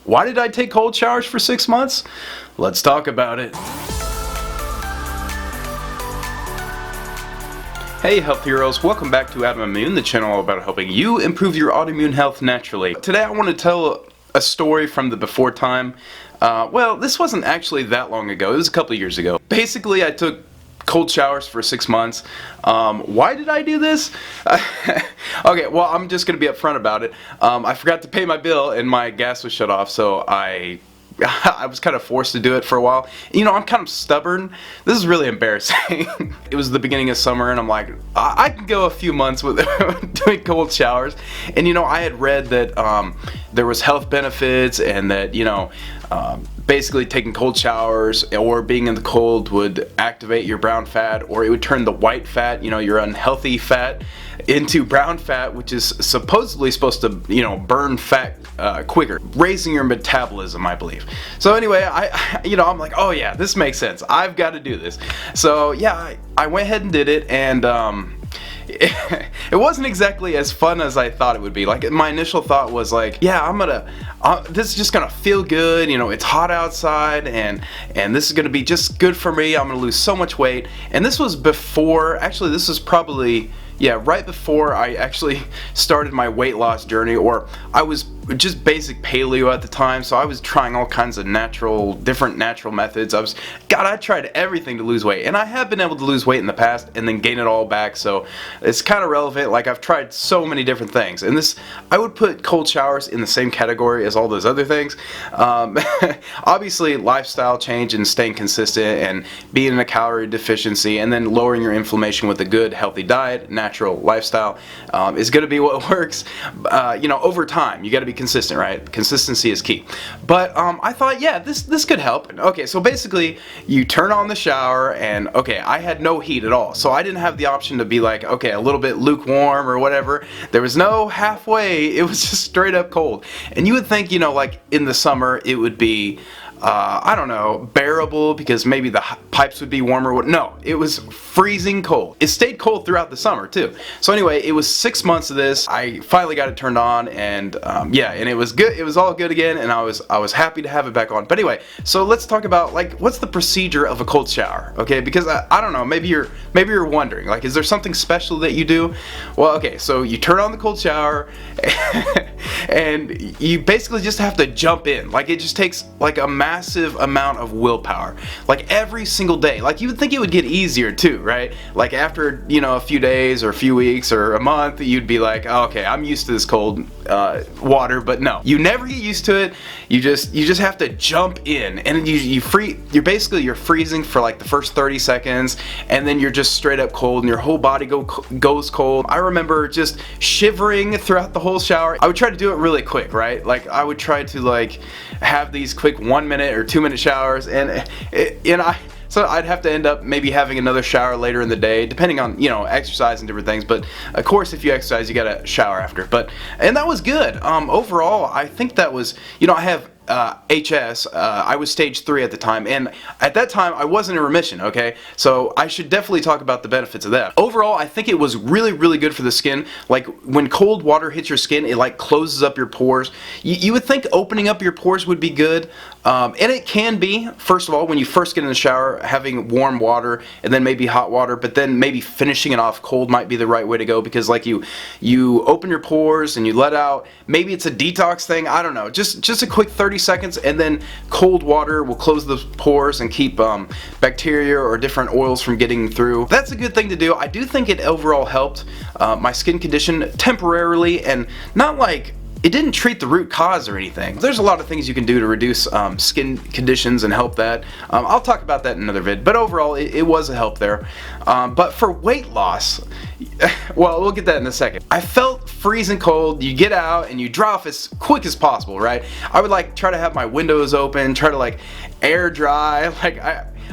Why did I take cold showers for 6 months? Let's talk about it. Hey health heroes, welcome back to Adamimmune, the channel all about helping you improve your autoimmune health naturally. Today I want to tell a story from the before time. Well, this wasn't actually that long ago, it was a couple of years ago. Basically, I took cold showers for 6 months. Why did I do this? Okay, well, I'm just going to be upfront about it. I forgot to pay my bill and my gas was shut off, so I was kind of forced to do it for a while. You know, I'm kind of stubborn. This is really embarrassing. It was the beginning of summer and I'm like, I can go a few months with doing cold showers. And you know, I had read that there was health benefits and that, you know, basically taking cold showers or being in the cold would activate your brown fat, or it would turn the white fat, you know, your unhealthy fat, into brown fat, which is supposedly supposed to, you know, burn fat quicker, raising your metabolism, I believe. So anyway, I'm like, oh yeah, this makes sense. I've got to do this. So yeah, I went ahead and did it, and it wasn't exactly as fun as I thought it would be. Like, my initial thought was like, yeah, this is just gonna feel good, you know, it's hot outside, and this is gonna be just good for me. I'm gonna lose so much weight. And this was before, actually this was probably, yeah, right before I actually started my weight loss journey, or I was just basic paleo at the time, so I was trying all kinds of different natural methods. I tried everything to lose weight, and I have been able to lose weight in the past and then gain it all back, so it's kind of relevant. Like, I've tried so many different things, and I would put cold showers in the same category as all those other things. Obviously, lifestyle change and staying consistent and being in a calorie deficiency and then lowering your inflammation with a good, healthy diet, natural lifestyle, is going to be what works. You know, over time, you got to be consistent, right? Consistency is key. But I thought, yeah, this could help. Okay, so basically, you turn on the shower, and okay, I had no heat at all, so I didn't have the option to be like, okay, a little bit lukewarm or whatever. There was no halfway. It was just straight up cold. And you would think, you know, like in the summer, it would be I don't know, bearable because maybe the pipes would be warmer. No, it was freezing cold. It stayed cold throughout the summer too. So anyway, it was 6 months of this. I finally got it turned on, and yeah, and it was good. It was all good again, and I was happy to have it back on. But anyway, so let's talk about, like, what's the procedure of a cold shower, okay? Because I don't know, maybe you're wondering, like, is there something special that you do? Well, okay, so you turn on the cold shower, and you basically just have to jump in. Like, it just takes like a massive amount of willpower, like every single day. Like, you would think it would get easier too, right? Like, after, you know, a few days or a few weeks or a month, you'd be like, oh, okay, I'm used to this cold water. But no, you never get used to it. You just have to jump in, and you're freezing for like the first 30 seconds, and then you're just straight up cold, and your whole body goes cold. I remember just shivering throughout the whole shower. I would try to do it really quick, right? Like, I would try to like have these quick 1 minute or 2 minute showers, so I'd have to end up maybe having another shower later in the day, depending on, you know, exercise and different things. But of course, if you exercise, you gotta shower after. And that was good. Overall, I think that was, you know, I have HS, I was stage 3 at the time, and at that time I wasn't in remission, okay? So I should definitely talk about the benefits of that. Overall, I think it was really, really good for the skin. Like, when cold water hits your skin, it like closes up your pores. You would think opening up your pores would be good, and it can be, first of all, when you first get in the shower, having warm water and then maybe hot water, but then maybe finishing it off cold might be the right way to go, because like you open your pores and you let out, maybe it's a detox thing, I don't know, just a quick 30 seconds, and then cold water will close the pores and keep bacteria or different oils from getting through. That's a good thing to do. I do think it overall helped my skin condition temporarily, and not like it didn't treat the root cause or anything. There's a lot of things you can do to reduce skin conditions and help that. I'll talk about that in another vid, but overall it was a help there. But for weight loss, well, we'll get that in a second. I felt freezing cold. You get out and you dry off as quick as possible, right? I would like try to have my windows open, try to like air dry. Like,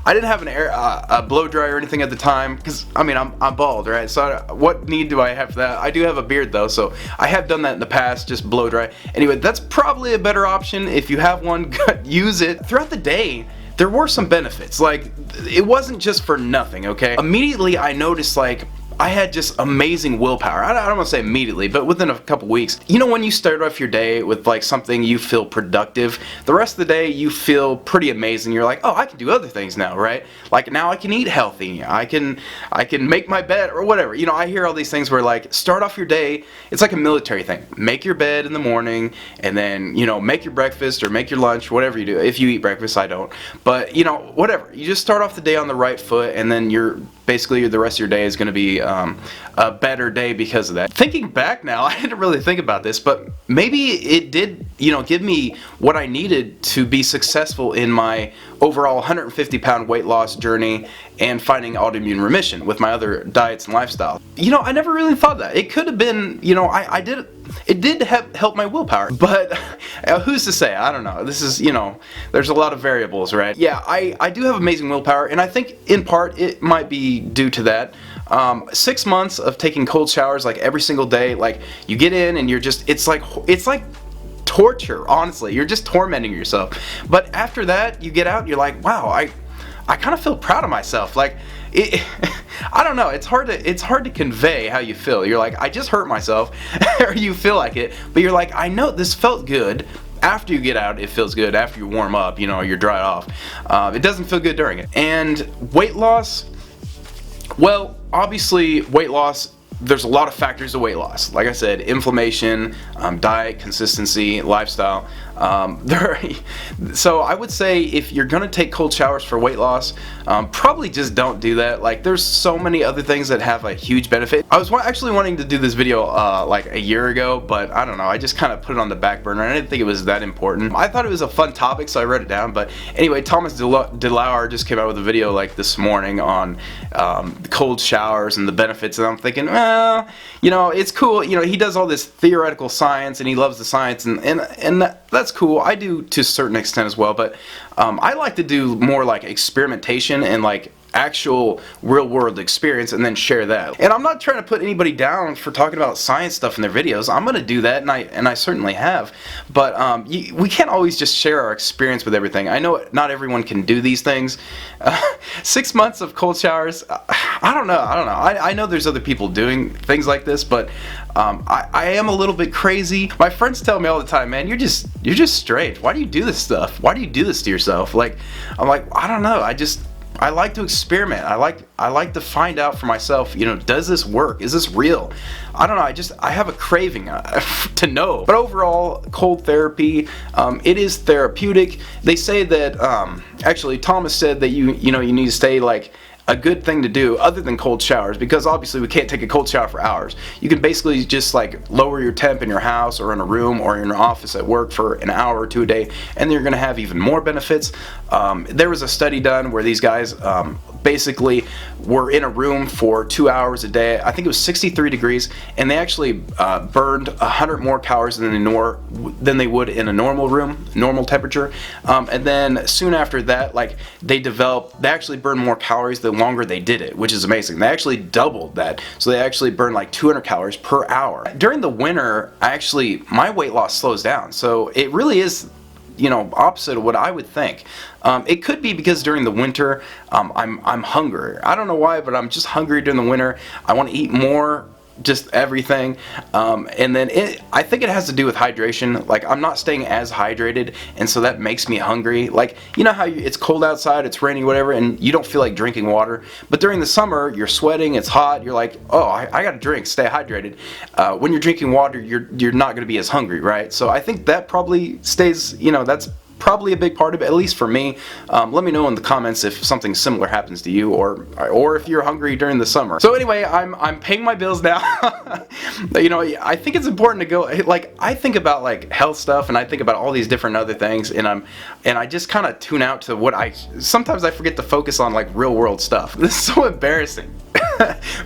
I didn't have a blow dryer or anything at the time, because I mean, I'm bald, right? So what need do I have for that? I do have a beard though, so I have done that in the past, just blow dry. Anyway, that's probably a better option. If you have one, use it. Throughout the day, there were some benefits. Like, it wasn't just for nothing, okay? Immediately I noticed, like, I had just amazing willpower. I don't want to say immediately, but within a couple weeks. You know, when you start off your day with like something you feel productive, the rest of the day you feel pretty amazing. You're like, oh, I can do other things now, right? Like now I can eat healthy. I can make my bed or whatever. You know, I hear all these things where like start off your day. It's like a military thing. Make your bed in the morning, and then, you know, make your breakfast or make your lunch, whatever you do. If you eat breakfast, I don't. But, you know, whatever. You just start off the day on the right foot, and then basically the rest of your day is going to be a better day because of that. Thinking back now, I didn't really think about this, but maybe it did, you know, give me what I needed to be successful in my overall 150-pound weight loss journey and finding autoimmune remission with my other diets and lifestyle. You know, I never really thought that. It could have been, you know, it did help my willpower, but who's to say? I don't know. This is, you know, there's a lot of variables, right? Yeah, I do have amazing willpower, and I think in part it might be due to that. 6 months of taking cold showers like every single day, like you get in and you're just, it's like torture, honestly. You're just tormenting yourself. But after that, you get out and you're like, wow, I kind of feel proud of myself. Like, I don't know, it's hard to convey how you feel. You're like, I just hurt myself, or you feel like it, but you're like, I know this felt good. After you get out, it feels good. After you warm up, you know, you're dried off. It doesn't feel good during it. And weight loss, well, obviously weight loss, there's a lot of factors to weight loss. Like I said, inflammation, diet, consistency, lifestyle. So I would say if you're gonna take cold showers for weight loss, probably just don't do that. Like, there's so many other things that have a huge benefit. I was actually wanting to do this video like a year ago, but I don't know, I just kind of put it on the back burner. I didn't think it was that important. I thought it was a fun topic, so I wrote it down. But anyway, Thomas DeLauer just came out with a video like this morning on cold showers and the benefits, and I'm thinking, well, you know, it's cool. You know, he does all this theoretical science, and he loves the science, and that's cool. I do to a certain extent as well, but I like to do more like experimentation and like actual real world experience and then share that. And I'm not trying to put anybody down for talking about science stuff in their videos. I'm going to do that, and I certainly have, but we can't always just share our experience with everything. I know not everyone can do these things. 6 months of cold showers, I don't know. I know there's other people doing things like this, but I am a little bit crazy. My friends tell me all the time, man, you're just strange. Why do you do this stuff? Why do you do this to yourself? Like, I'm like, I don't know. I like to experiment. I like to find out for myself, you know, does this work? Is this real? I don't know. I have a craving to know. But overall, cold therapy, it is therapeutic. They say that, actually, Thomas said that you need to stay like a good thing to do other than cold showers, because obviously we can't take a cold shower for hours. You can basically just like lower your temp in your house or in a room or in your office at work for an hour or two a day, and you're going to have even more benefits. There was a study done where these guys basically were in a room for 2 hours a day. I think it was 63 degrees, and they actually burned 100 more calories than they would in a normal room, normal temperature. And then soon after that, like they actually burned more calories the longer they did it, which is amazing. They actually doubled that, so they actually burned like 200 calories per hour. During the winter, my weight loss slows down, so it really is, you know, opposite of what I would think. It could be because during the winter, I'm hungrier. I don't know why, but I'm just hungry during the winter. I want to eat more, just everything. And then I think it has to do with hydration. Like, I'm not staying as hydrated, and so that makes me hungry. Like, you know how it's cold outside, it's raining, whatever, and you don't feel like drinking water. But during the summer, you're sweating, it's hot, you're like, oh, I gotta drink, stay hydrated. When you're drinking water, you're not gonna be as hungry, right? So I think that probably stays, you know, that's probably a big part of it, at least for me. Let me know in the comments if something similar happens to you, or if you're hungry during the summer. So anyway, I'm paying my bills now. You know, I think it's important to go, like, I think about like health stuff, and I think about all these different other things, and I just kind of tune out to sometimes I forget to focus on like real world stuff. This is so embarrassing.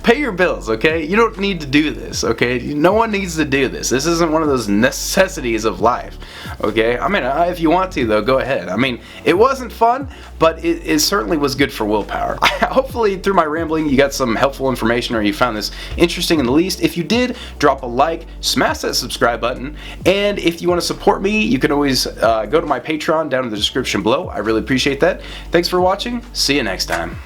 Pay your bills, okay? You don't need to do this, okay? No one needs to do this. This isn't one of those necessities of life, okay? I mean, if you want to, though, go ahead. I mean, it wasn't fun, but it certainly was good for willpower. Hopefully, through my rambling, you got some helpful information, or you found this interesting in the least. If you did, drop a like, smash that subscribe button, and if you want to support me, you can always go to my Patreon down in the description below. I really appreciate that. Thanks for watching. See you next time.